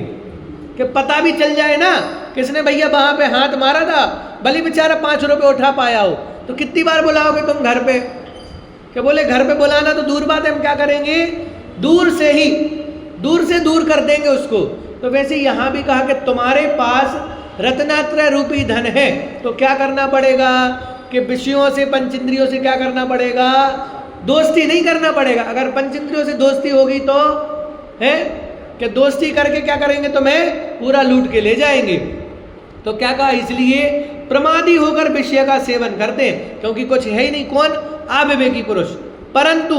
कि पता भी चल जाए ना किसने भैया वहां पे हाथ मारा था, भले बेचारा 5 रुपए उठा पाया हो। तो कितनी बार बुलाओगे तुम घर पे, कि बोले घर पे बुलाना तो दूर बात है, हम क्या करेंगे, दूर से ही, दूर से दूर कर देंगे उसको। तो वैसे यहाँ भी कहा कि तुम्हारे पास रत्नात्रय रूपी धन है तो क्या करना पड़ेगा, कि विषयों से, पंचेंद्रियों से क्या करना पड़ेगा, दोस्ती नहीं करना पड़ेगा। अगर पंचेंद्रियों से दोस्ती होगी तो है कि दोस्ती करके क्या करेंगे, तुम्हें पूरा लूट के ले जाएंगे। तो क्या कहा, इसलिए प्रमादी होकर विषय का सेवन करते हैं, क्योंकि कुछ है ही नहीं। कौन, अविवेकी पुरुष। परंतु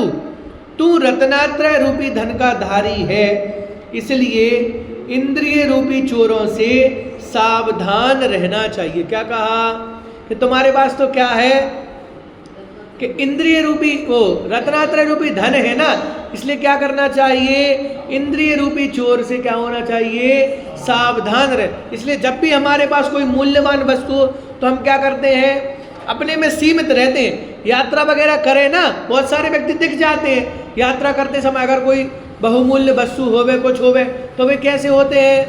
तू रत्नात्रय रूपी धन का धारी है, इसलिए इंद्रिय रूपी चोरों से सावधान रहना चाहिए। क्या कहा कि तुम्हारे पास तो क्या है कि इंद्रिय रूपी वो रत्नात्रय रूपी धन है ना, इसलिए क्या करना चाहिए, इंद्रिय रूपी चोर से क्या होना चाहिए, सावधान रहे। इसलिए जब भी हमारे पास कोई मूल्यवान वस्तु हो तो हम क्या करते हैं, अपने में सीमित रहते हैं। यात्रा वगैरह करें ना, बहुत सारे व्यक्ति दिख जाते हैं यात्रा करते समय, अगर कोई बहुमूल्य वस्तु होवे कुछ होवे तो वे कैसे होते हैं,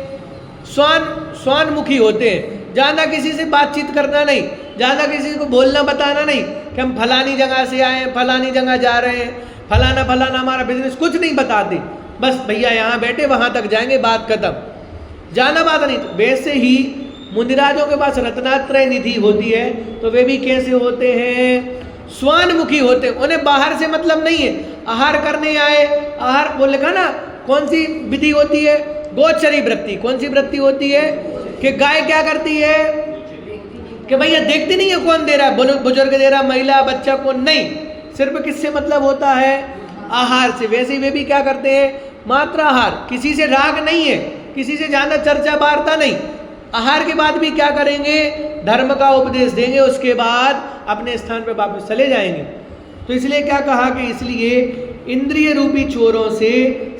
स्वानमुखी होते हैं। ज़्यादा किसी से बातचीत करना नहीं, ज़्यादा किसी को बोलना बताना नहीं कि हम फलानी जगह से आए हैं, फलानी जगह जा रहे हैं, फलाना फलाना हमारा बिजनेस, कुछ नहीं बताते। बस भैया यहाँ बैठे वहाँ तक जाएंगे, बात खत्म, जाना बात नहीं। तो वैसे ही मुनिराजों के पास रत्नात्रय निधि होती है तो वे भी कैसे होते हैं, स्वानमुखी होते हैं। उन्हें बाहर से मतलब नहीं है। आहार करने आए, आहार वो लिखा ना, कौन सी विधि होती है, गोचरी वृत्ति। कौन सी वृत्ति होती है कि गाय क्या करती है कि भैया देखती नहीं है कौन दे रहा है, बुजुर्ग दे रहा, महिला, बच्चा, कौन नहीं, सिर्फ किससे मतलब होता है, आहार से। वैसे ही वे भी क्या करते हैं, मात्र आहार, किसी से राग नहीं है, किसी से ज्यादा चर्चा वार्ता नहीं। आहार के बाद भी क्या करेंगे, धर्म का उपदेश देंगे, उसके बाद अपने स्थान पर वापस चले जाएंगे। तो इसलिए क्या कहा कि इसलिए इंद्रिय रूपी चोरों से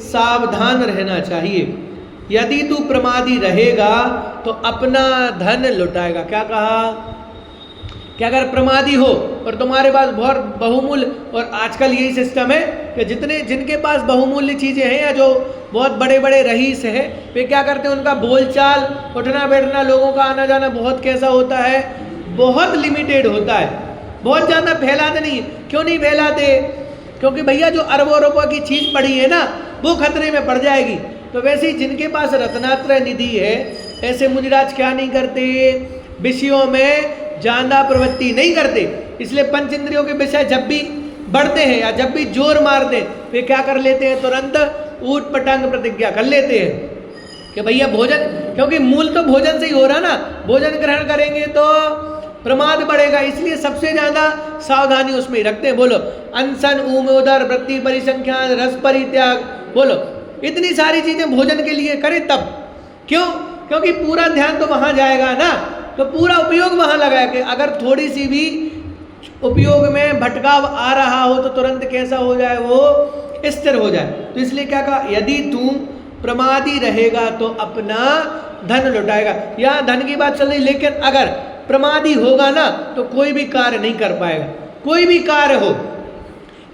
सावधान रहना चाहिए। यदि तू प्रमादी रहेगा तो अपना धन लुटाएगा। क्या कहा कि अगर प्रमादी हो और तुम्हारे पास बहुत बहुमूल्य, और आजकल यही सिस्टम है कि जिनके पास बहुमूल्य चीज़ें हैं या जो बहुत बड़े बड़े रईस हैं, वे क्या करते हैं, उनका बोलचाल, उठना बैठना, लोगों का आना जाना बहुत कैसा होता है, बहुत लिमिटेड होता है, बहुत ज़्यादा फैलाते नहीं। क्यों नहीं फैलाते, क्योंकि भैया जो अरबों रुपयों की चीज़ पड़ी है ना, वो खतरे में पड़ जाएगी। तो वैसे ही जिनके पास रत्नात्रय निधि है, ऐसे मुनिराज क्या नहीं करते, विषयों में ज़्यादा प्रवृत्ति नहीं करते। इसलिए पंच इंद्रियों के विषय जब भी बढ़ते हैं या जब भी जोर मारते हैं, वे क्या कर लेते हैं, तुरंत ऊट पटांग प्रतिज्ञा कर लेते हैं कि भैया भोजन, क्योंकि मूल तो भोजन से ही हो रहा ना, भोजन ग्रहण करेंगे तो प्रमाद बढ़ेगा, इसलिए सबसे ज्यादा सावधानी उसमें ही रखते हैं। बोलो, अनशन, उमोदर, वृत्ति परिसंख्यान, रस परित्याग, बोलो इतनी सारी चीजें भोजन के लिए करें तब। क्यों, क्योंकि पूरा ध्यान तो वहां जाएगा ना, तो पूरा उपयोग वहां लगाए कि अगर थोड़ी सी भी उपयोग में भटकाव आ रहा हो तो तुरंत कैसा हो जाए, वो स्थिर हो जाए। तो इसलिए क्या कहा, यदि तू प्रमादी रहेगा तो अपना धन लुटाएगा। यहाँ धन की बात चल रही, लेकिन अगर प्रमादी होगा ना तो कोई भी कार्य नहीं कर पाएगा, कोई भी कार्य हो।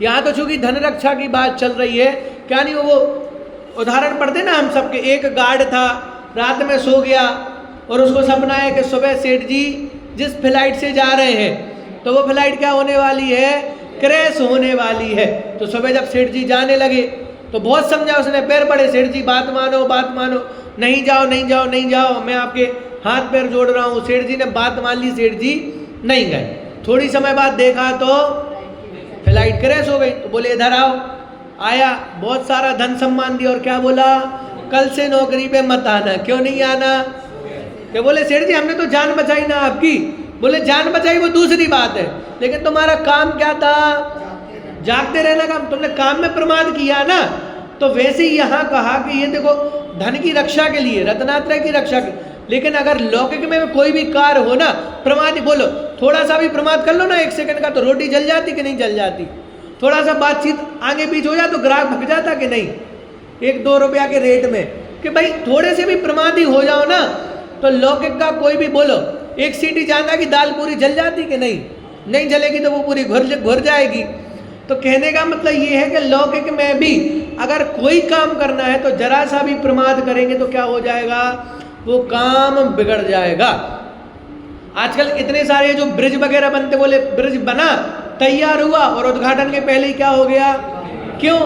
यहाँ तो चूंकि धन रक्षा की बात चल रही है, क्या नहीं वो उदाहरण पढ़ते ना हम सबके, एक गार्ड था, रात में सो गया और उसको सपना है कि सुबह सेठ जी जिस फ्लाइट से जा रहे हैं तो वो फ्लाइट क्या होने वाली है, क्रैश होने वाली है। तो सुबह जब सेठ जी जाने लगे तो बहुत समझा उसने, पैर पड़े, सेठ जी बात मानो, बात मानो, नहीं जाओ नहीं जाओ नहीं जाओ, मैं आपके हाथ पैर जोड़ रहा हूँ। सेठ जी ने बात मान ली, सेठ जी नहीं गए। थोड़ी समय बाद देखा तो फ्लाइट क्रैश हो गई। तो बोले इधर आओ, आया, बहुत सारा धन सम्मान दिया और क्या बोला, कल से नौकरी पे मत आना। क्यों नहीं आना, क्या बोले, सेठ जी हमने तो जान बचाई ना आपकी। बोले जान बचाई वो दूसरी बात है, लेकिन तुम्हारा काम क्या था, जागते रहना काम, तुमने काम में प्रमाद किया ना। तो वैसे ही यहाँ कहा कि ये देखो धन की रक्षा के लिए, रत्नात्रय की रक्षा के, लेकिन अगर लौकिक में कोई भी कार्य हो ना, प्रमाद, बोलो थोड़ा सा भी प्रमाद कर लो ना, एक सेकंड का, तो रोटी जल जाती कि नहीं जल जाती, थोड़ा सा बातचीत आगे पीछे हो जाए तो ग्राहक भग जाता कि नहीं, 1-2 रुपया के रेट में, कि भाई थोड़े से भी प्रमादी हो जाओ ना तो लौकिक का कोई भी, बोलो एक सीटी जाना की दाल पूरी जल जाती कि नहीं, नहीं जलेगी तो वो पूरी घुर जाएगी। तो कहने का मतलब ये है कि लौकिक में भी अगर कोई काम करना है तो जरा सा भी प्रमाद करेंगे तो क्या हो जाएगा, वो काम बिगड़ जाएगा। आजकल इतने सारे जो ब्रिज वगैरह बनते, बोले ब्रिज बना, तैयार हुआ और उद्घाटन के पहले ही क्या हो गया, क्यों,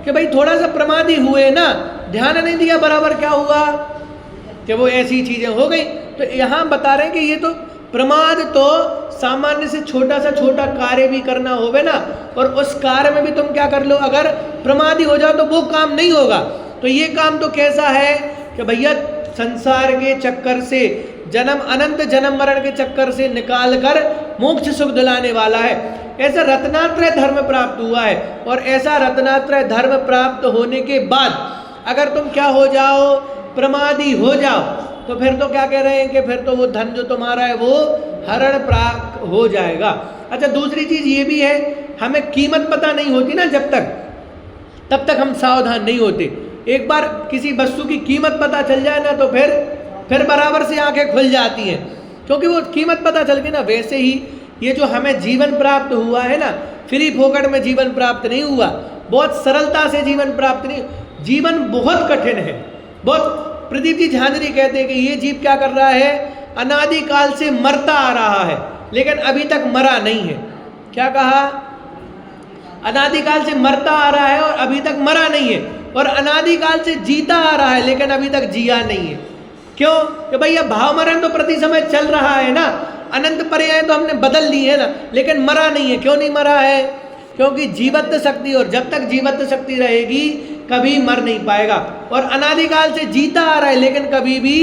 कि भाई थोड़ा सा प्रमादी हुए ना, ध्यान नहीं दिया बराबर, क्या हुआ कि वो ऐसी चीजें हो गई। तो यहाँ बता रहे हैं कि ये तो प्रमाद तो सामान्य से छोटा सा छोटा कार्य भी करना होवे ना, और उस कार्य में भी तुम क्या कर लो, अगर प्रमादी हो जाओ तो वो काम नहीं होगा। तो ये काम तो कैसा है कि भैया संसार के चक्कर से, जन्म अनंत जन्म मरण के चक्कर से निकाल कर मोक्ष सुख दिलाने वाला है। ऐसा रत्नात्रय धर्म प्राप्त हुआ है, और ऐसा रत्नात्रय धर्म प्राप्त होने के बाद अगर तुम क्या हो जाओ, प्रमादी हो जाओ, तो फिर तो क्या कह रहे हैं कि फिर तो वो धन जो तुम्हारा है वो हरण प्राप्त हो जाएगा। अच्छा, दूसरी चीज ये भी है, हमें कीमत पता नहीं होती ना जब तक, तब तक हम सावधान नहीं होते। एक बार किसी वस्तु की कीमत पता चल जाए ना तो फिर बराबर से आंखें खुल जाती हैं, क्योंकि वो कीमत पता चल गई ना। वैसे ही ये जो हमें जीवन प्राप्त हुआ है ना, फ्री फोकट में जीवन प्राप्त नहीं हुआ, बहुत सरलता से जीवन प्राप्त नहीं। जीवन बहुत कठिन है, बहुत। प्रदीप जी झांझरी कहते हैं कि ये जीव क्या कर रहा है, अनादिकाल से मरता आ रहा है लेकिन अभी तक मरा नहीं है। क्या कहा? अनादिकाल से मरता आ रहा है और अभी तक मरा नहीं है, और अनादिकाल से जीता आ रहा है लेकिन अभी तक जिया नहीं है। क्यों? कि भैया भाव मरण तो प्रति समय चल रहा है ना, अनंत पर्याय तो हमने बदल ली है ना, लेकिन मरा नहीं है। क्यों नहीं मरा है? क्योंकि जीवत्व शक्ति, और जब तक जीवत्व शक्ति रहेगी कभी मर नहीं पाएगा। और अनादिकाल से जीता आ रहा है लेकिन कभी भी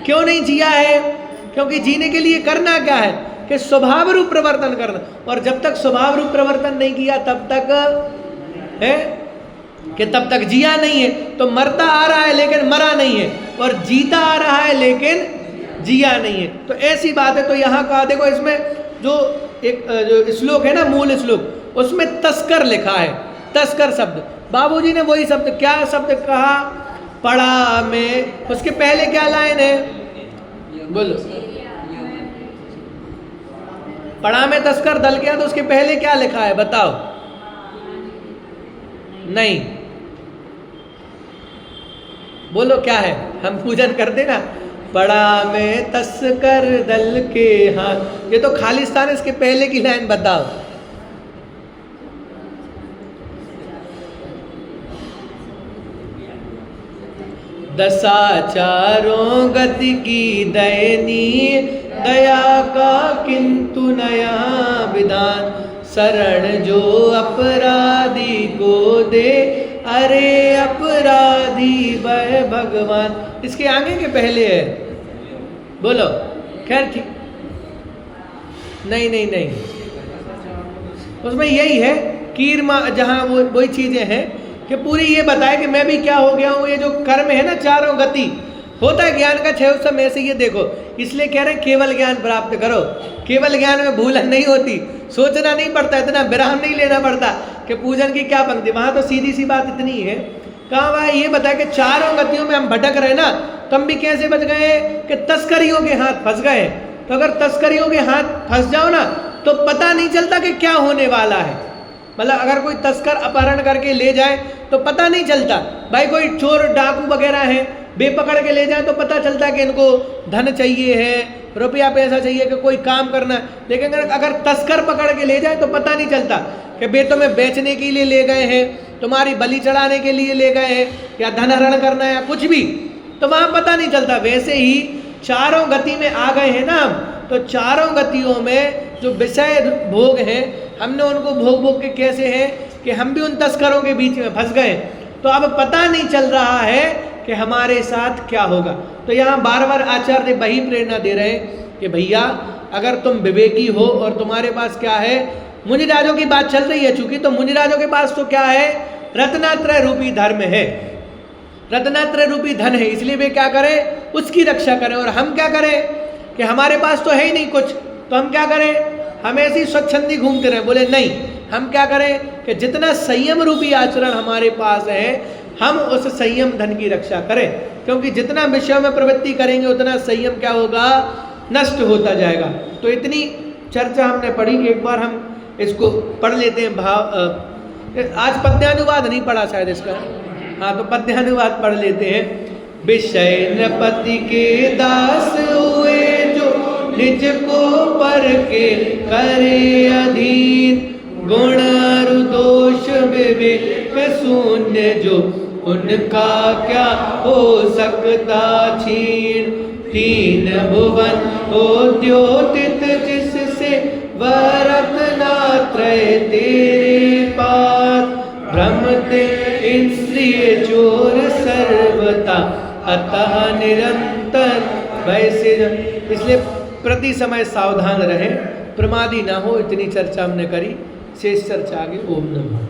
क्यों नहीं जिया है? क्योंकि जीने के लिए करना क्या है कि स्वभाव रूप प्रवर्तन करना, और जब तक स्वभाव रूप प्रवर्तन नहीं किया तब तक है कि तब तक जिया नहीं है। तो मरता आ रहा है लेकिन मरा नहीं है, और जीता आ रहा है लेकिन जिया नहीं है। तो ऐसी बात है। तो यहाँ कहा, देखो इसमें जो एक जो श्लोक है ना, मूल श्लोक, उसमें तस्कर लिखा है, तस्कर शब्द। बाबूजी ने वही शब्द, क्या शब्द कहा? पढ़ा में, उसके पहले क्या लाइन है बोलो? पढ़ा में तस्कर दल गया, तो उसके पहले क्या लिखा है बताओ? नहीं, बोलो क्या है? हम पूजन करते ना, पढ़ा में तस्कर दल के हाथ, ये तो खालिस्तान है। इसके पहले की लाइन बताओ। दशाचारों गति की दयनीय दया का किंतु नया विधान, शरण जो अपराधी को दे, अरे अपराधी वह भगवान। इसके आगे के पहले है, बोलो। खैर ठीक, नहीं, उसमें यही है कीरमा, जहाँ वो वही चीजें हैं कि पूरी ये बताए कि मैं भी क्या हो गया हूँ। ये जो कर्म है ना, चारों गति होता है ज्ञान का 6 उत्सव में से, ये देखो। इसलिए कह रहे हैं केवल ज्ञान प्राप्त करो। केवल ज्ञान में भूलन नहीं होती, सोचना नहीं पड़ता, इतना विराम नहीं लेना पड़ता कि पूजन की क्या पंक्ति। वहां तो सीधी सी बात इतनी है। कहाँ वह ये बताया कि चारों गतियों में हम भटक रहे ना, तो हम भी कैसे बच गए कि तस्करियों के हाथ फंस गए। तो अगर तस्करियों के हाथ फंस जाओ ना, तो पता नहीं चलता कि क्या होने वाला है। मतलब अगर कोई तस्कर अपहरण करके ले जाए तो पता नहीं चलता। भाई कोई चोर डाकू वगैरह है, बेपकड़ के ले जाए तो पता चलता है कि इनको धन चाहिए है, रुपया पैसा चाहिए, कि कोई काम करना है। लेकिन अगर तस्कर पकड़ के ले जाए तो पता नहीं चलता कि बे तुम्हें बेचने के लिए ले गए हैं, तुम्हारी बलि चढ़ाने के लिए ले गए हैं, या धन हरण करना है, या कुछ भी, तो वहाँ पता नहीं चलता। वैसे ही चारों गति में आ गए हैं ना हम, तो चारों गतियों में जो विषय भोग हैं, हमने उनको भोग के कैसे हैं कि हम भी उन तस्करों के बीच में फंस गए। तो अब पता नहीं चल रहा है कि हमारे साथ क्या होगा। तो यहाँ बार बार आचार्य वही प्रेरणा दे रहे हैं कि भैया अगर तुम विवेकी हो और तुम्हारे पास क्या है, मुनिराजों की बात चल रही है चूंकि, तो मुनिराजों के पास तो क्या है, रत्नात्रय रूपी धर्म है, रत्नात्रय रूपी धन है। इसलिए वे क्या करें, उसकी रक्षा करें। और हम क्या करें कि हमारे पास तो है ही नहीं कुछ, तो हम क्या करें, हम ऐसी स्वच्छंदी घूमते रहे। बोले नहीं, हम क्या करें कि जितना संयम रूपी आचरण हमारे पास है, हम उस संयम धन की रक्षा करें। क्योंकि जितना विषयों में प्रवृत्ति करेंगे उतना संयम क्या होगा, नष्ट होता जाएगा। तो इतनी चर्चा हमने पढ़ी। एक बार हम इसको पढ़ लेते हैं। भाव आज पद्यानुवाद नहीं पढ़ा शायद इसका, हाँ, तो पद्यानुवाद पढ़ लेते हैं। विषय नृपति के दास हुए जो निज को पर के करे अधीन, गुण और दोष विवेक शून्य जो उनका क्या हो सकता छीन। तीन भुवन हो द्योतित जिससे वरत्नात्रय तेरे पार, भ्रमते इंद्रिय चोर सर्वता अतः निरंतर वैसे। इसलिए प्रति समय सावधान रहें, प्रमादी ना हो। इतनी चर्चा हमने करी, शेष चर्चा आगे। ओम नमः।